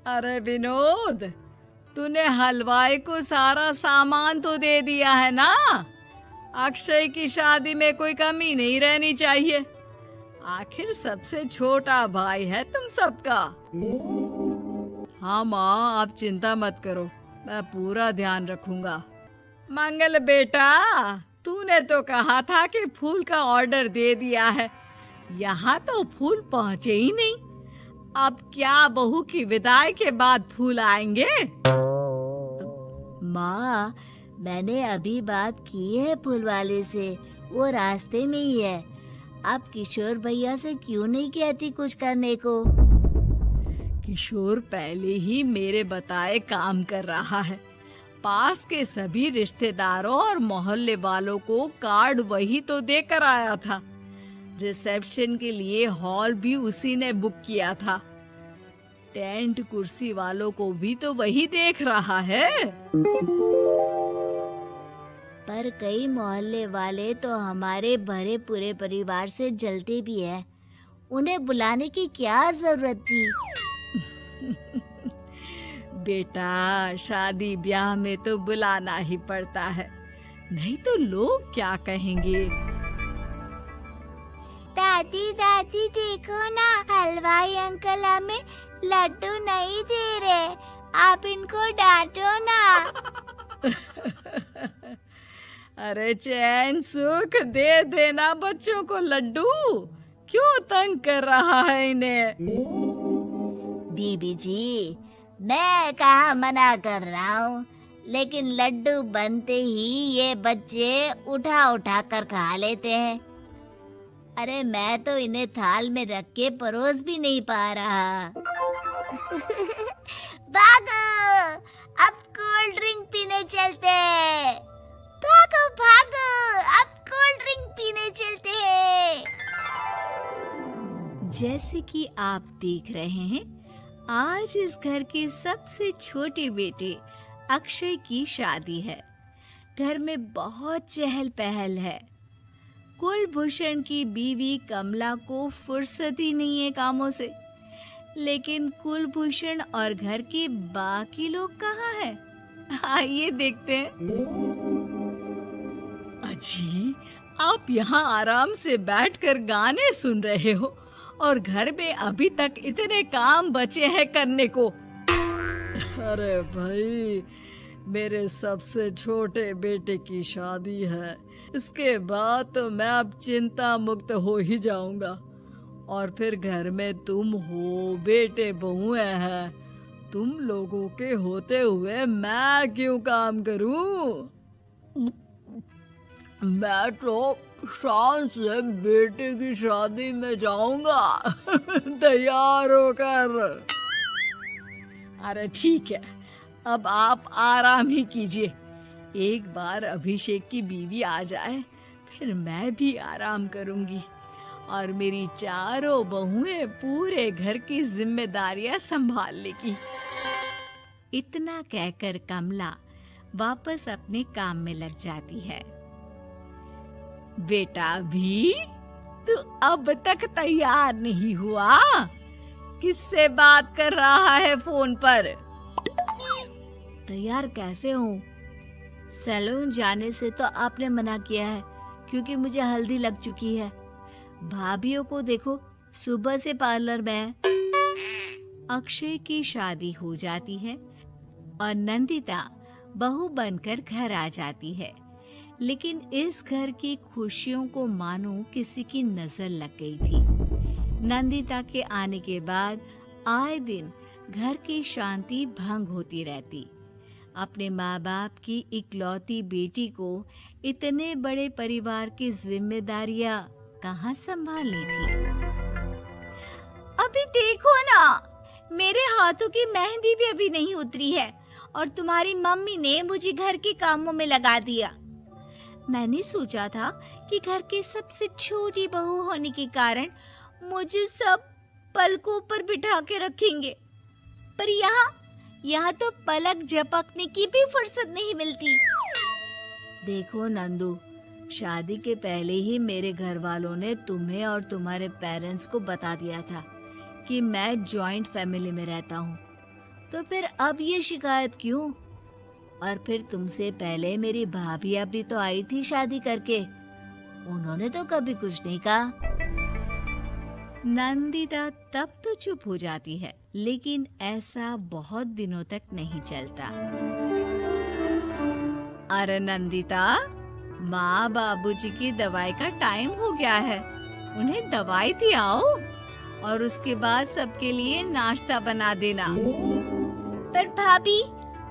अरे विनोद, तूने हलवाई को सारा सामान तो दे दिया है ना। अक्षय की शादी में कोई कमी नहीं रहनी चाहिए। आखिर सबसे छोटा भाई है तुम सबका। हाँ माँ, आप चिंता मत करो, मैं पूरा ध्यान रखूंगा। मंगल बेटा, तूने तो कहा था कि फूल का ऑर्डर दे दिया है, यहाँ तो फूल पहुँचे ही नहीं। अब क्या बहू की विदाई के बाद फूल आएंगे? माँ, मैंने अभी बात की है फूल वाले से, वो रास्ते में ही है। आप किशोर भैया से क्यों नहीं कहती कुछ करने को? किशोर पहले ही मेरे बताए काम कर रहा है। पास के सभी रिश्तेदारों और मोहल्ले वालों को कार्ड वही तो देकर आया था। रिसेप्शन के लिए हॉल भी उसी ने बुक किया था। टेंट कुर्सी वालों को भी तो वही देख रहा है। पर कई मोहल्ले वाले तो हमारे भरे पूरे परिवार से जलते भी है, उन्हें बुलाने की क्या जरूरत थी? बेटा, शादी ब्याह में तो बुलाना ही पड़ता है, नहीं तो लोग क्या कहेंगे। दादी दादी देखो ना, हलवाई अंकल हमें लड्डू नहीं दे रहे, आप इनको डांटो ना। अरे चैन सुख दे देना बच्चों को लड्डू, क्यों तंग कर रहा है इन्हें? बीबी जी, मैं कहाँ मना कर रहा हूँ, लेकिन लड्डू बनते ही ये बच्चे उठा उठा कर खा लेते हैं। अरे मैं तो इन्हें थाल में रख के परोस भी नहीं पा रहा। भागो, अब कोल्ड ड्रिंक पीने चलते हैं। भागो भागो, अब कोल्ड ड्रिंक पीने चलते हैं। जैसे कि आप देख रहे हैं, आज इस घर के सबसे छोटे बेटे अक्षय की शादी है। घर में बहुत चहल पहल है। कुलभूषण की बीवी कमला को फुर्सत ही नहीं है कामों से, लेकिन कुलभूषण और घर के बाकी लोग कहाँ हैं? आइए देखते हैं। अजी, आप यहाँ आराम से बैठकर गाने सुन रहे हो और घर में अभी तक इतने काम बचे हैं करने को। अरे भाई, मेरे सबसे छोटे बेटे की शादी है, इसके बाद तो मैं अब चिंता मुक्त हो ही जाऊंगा। और फिर घर में तुम हो, बेटे बहुएं हैं, तुम लोगों के होते हुए मैं क्यों काम करूं? मैं तो शान से बेटे की शादी में जाऊंगा तैयार होकर। अरे ठीक है, अब आप आराम ही कीजिए। एक बार अभिषेक की बीवी आ जाए, फिर मैं भी आराम करूंगी और मेरी चारों बहुएं पूरे घर की जिम्मेदारियां संभाल लेगी। इतना कहकर कमला वापस अपने काम में लग जाती है। बेटा भी, तू अब तक तैयार नहीं हुआ? किससे बात कर रहा है फोन पर? तैयार कैसे हूँ? सैलून जाने से तो आपने मना किया है, क्योंकि मुझे हल्दी लग चुकी है। भाभीियों को देखो, सुबह से पार्लर में है। अक्षय की शादी हो जाती है और नंदिता बहू बनकर घर आ जाती है, लेकिन इस घर की खुशियों को मानो किसी की नजर लग गई थी। नंदिता के आने के बाद आए दिन घर की शांति भंग होती रहती। अपने माँ बाप की इकलौती बेटी को इतने बड़े परिवार की जिम्मेदारियां कहाँ संभालनी थी? अभी देखो ना, मेरे हाथों की मेहंदी भी अभी नहीं उतरी है और तुम्हारी मम्मी ने मुझे घर के कामों में लगा दिया। मैंने सोचा था कि घर के सबसे छोटी बहू होने के कारण मुझे सब पलकों पर बिठा के रखेंगे, पर यहाँ तो पलक झपकने की भी फुर्सत नहीं मिलती। देखो नंदू, शादी के पहले ही मेरे घर वालों ने तुम्हें और तुम्हारे पेरेंट्स को बता दिया था कि मैं जॉइंट फैमिली में रहता हूँ तो फिर अब ये शिकायत क्यों? और फिर तुमसे पहले मेरी भाभी अभी तो आई थी शादी करके, उन्होंने तो कभी कुछ नहीं कहा। नंदिता तब तो चुप हो जाती है, लेकिन ऐसा बहुत दिनों तक नहीं चलता। अरे नंदिता, माँ बाबूजी की दवाई का टाइम हो गया है, उन्हें दवाई दी आओ और उसके बाद सबके लिए नाश्ता बना देना। पर भाभी,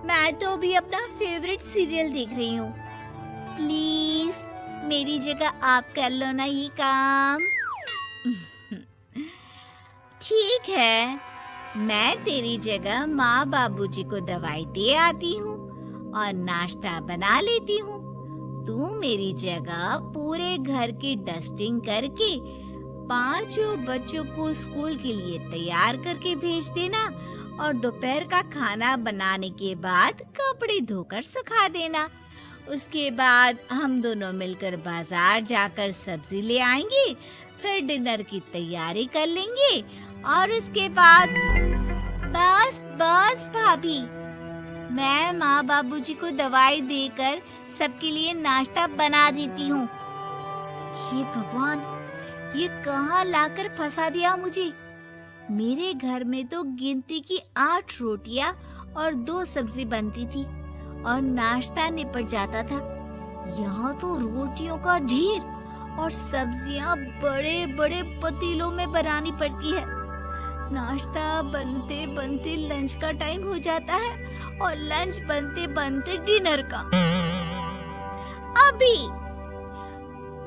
मैं तो अभी अपना फेवरेट सीरियल देख रही हूँ। प्लीज मेरी जगह आप कर लो ना ये काम। ठीक है, मैं तेरी जगह माँ बाबूजी को दवाई दे आती हूँ और नाश्ता बना लेती हूँ। तू मेरी जगह पूरे घर की डस्टिंग करके 5 बच्चों को स्कूल के लिए तैयार करके भेज देना और दोपहर का खाना बनाने के बाद कपड़े धोकर सुखा देना। उसके बाद हम दोनों मिलकर बाजार जाकर सब्जी ले आएंगे, फिर डिनर की तैयारी कर लेंगे और उसके बाद बस बस भाभी, मैं माँ बाबूजी को दवाई देकर सबके लिए नाश्ता बना देती हूँ। हे भगवान, ये कहाँ लाकर फंसा दिया मुझे। मेरे घर में तो गिनती की 8 रोटियां और 2 सब्जी बनती थी और नाश्ता निपट जाता था। यहाँ तो रोटियों का ढेर और सब्जियां बड़े बड़े पतीलों में बनानी पड़ती है। नाश्ता बनते बनते लंच का टाइम हो जाता है और लंच बनते बनते डिनर का। अभी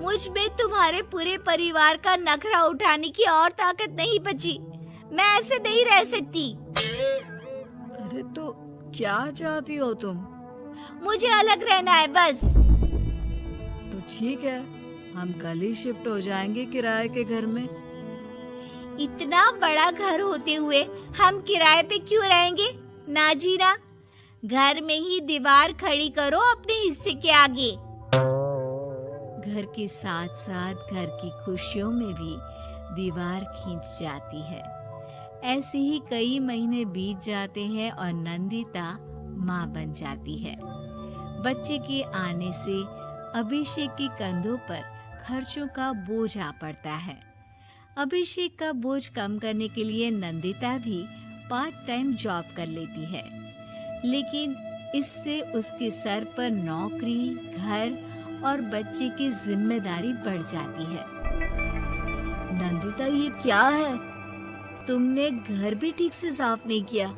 मुझ में तुम्हारे पूरे परिवार का नखरा उठाने की और ताकत नहीं बची। मैं ऐसे नहीं रह सकती। अरे तो क्या चाहती हो तुम? मुझे अलग रहना है बस। तो ठीक है, हम कल ही शिफ्ट हो जाएंगे किराए के घर में। इतना बड़ा घर होते हुए हम किराए पे क्यों रहेंगे? ना जी ना, घर में ही दीवार खड़ी करो अपने हिस्से के आगे। घर के साथ साथ घर की खुशियों में भी दीवार खींच जाती है। ऐसे ही कई महीने बीत जाते हैं और नंदिता माँ बन जाती है। बच्चे के आने से अभिषेक के कंधों पर खर्चों का बोझ आ पड़ता है। अभिषेक का बोझ कम करने के लिए नंदिता भी पार्ट टाइम जॉब कर लेती है, लेकिन इससे उसके सर पर नौकरी, घर और बच्चे की जिम्मेदारी बढ़ जाती है। नंदिता, ये क्या है? तुमने घर भी ठीक से साफ नहीं किया,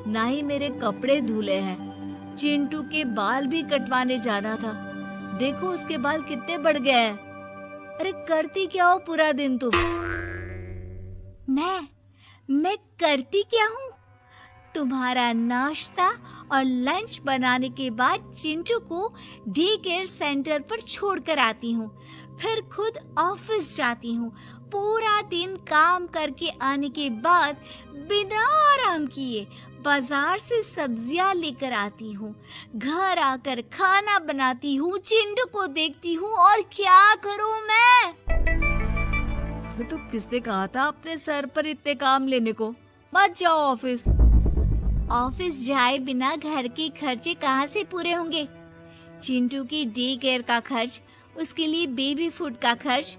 ना ही मेरे कपड़े धुले हैं। चिंटू के बाल भी कटवाने जाना था, देखो उसके बाल कितने बढ़ गए हैं। अरे करती क्या हो पूरा दिन तुम? मैं करती क्या हूँ? तुम्हारा नाश्ता और लंच बनाने के बाद चिंटू को डे केयर सेंटर पर छोड़कर आती हूँ, फिर खुद ऑफिस जाती हूँ। पूरा दिन काम करके आने के बाद बिना आराम किए बाजार से सब्जियां लेकर आती हूँ, घर आकर खाना बनाती हूँ, चिंटू को देखती हूँ और क्या करूँ मैं? तो किसने कहा था अपने सर पर इतने काम लेने को? मत जाओ ऑफिस। ऑफिस जाए बिना घर के खर्चे कहाँ से पूरे होंगे? चिंटू की डे केयर का खर्च, उसके लिए बेबी फूड का खर्च,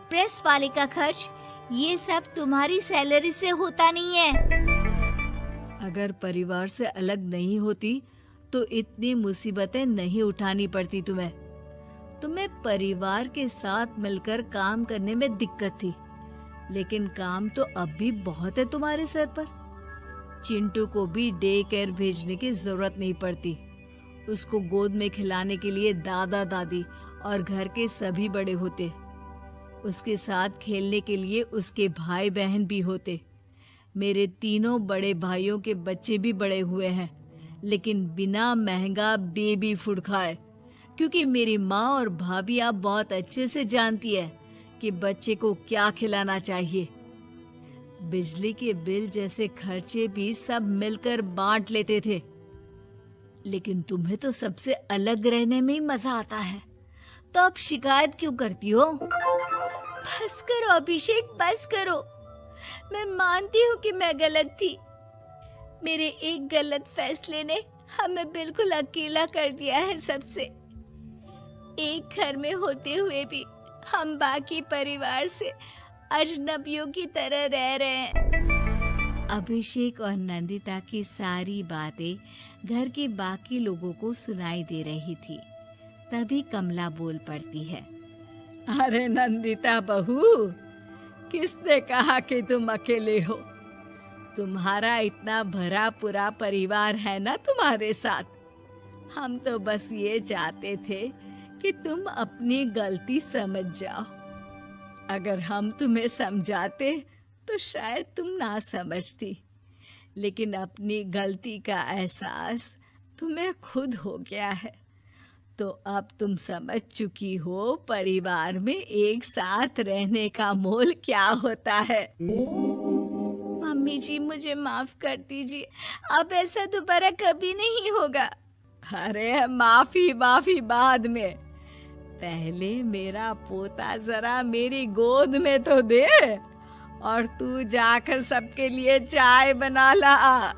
प्रेस वाले का खर्च, ये सब तुम्हारी सैलरी से होता नहीं है। अगर परिवार से अलग नहीं होती तो इतनी मुसीबतें नहीं उठानी पड़ती तुम्हें परिवार के साथ मिलकर काम करने में दिक्कत थी, लेकिन काम तो अब भी बहुत है तुम्हारे सर पर। चिंटू को भी डे केयर भेजने की जरूरत नहीं पड़ती। उसको गोद में खिलाने के लिए दादा दादी और घर के सभी बड़े होते। उसके साथ खेलने के लिए उसके भाई बहन भी होते। मेरे तीनों बड़े भाइयों के बच्चे भी बड़े हुए हैं, लेकिन बिना महंगा बेबी फूड खाए, क्योंकि मेरी माँ और भाभी आप बहुत अच्छे से जानती है कि बच्चे को क्या खिलाना चाहिए। बिजली के बिल जैसे खर्चे भी सब मिलकर बांट लेते थे, लेकिन तुम्हें तो सबसे अलग रहने में ही मजा आता है, तो अब शिकायत क्यों करती हो? बस करो अभिषेक, बस करो। मैं मानती हूँ कि मैं गलत थी। मेरे एक गलत फैसले ने हमें बिल्कुल अकेला कर दिया है सबसे। एक घर में होते हुए भी हम बाकी परिवार से अजनबियों की तरह रह रहे हैं। अभिषेक और नंदिता की सारी बातें घर के बाकी लोगों को सुनाई दे रही थी। तभी कमला बोल पड़ती है। अरे नंदिता बहू, किसने कहा कि तुम अकेले हो? तुम्हारा इतना भरा पूरा परिवार है ना तुम्हारे साथ। हम तो बस ये चाहते थे कि तुम अपनी गलती समझ जाओ। अगर हम तुम्हें समझाते तो शायद तुम ना समझती, लेकिन अपनी गलती का एहसास तुम्हें खुद हो गया है। तो अब तुम समझ चुकी हो परिवार में एक साथ रहने का मोल क्या होता है। मम्मी जी, मुझे माफ कर दीजिए। अब ऐसा दोबारा कभी नहीं होगा। अरे माफी माफी बाद में, पहले मेरा पोता जरा मेरी गोद में तो दे, और तू जाकर सबके लिए चाय बना ला।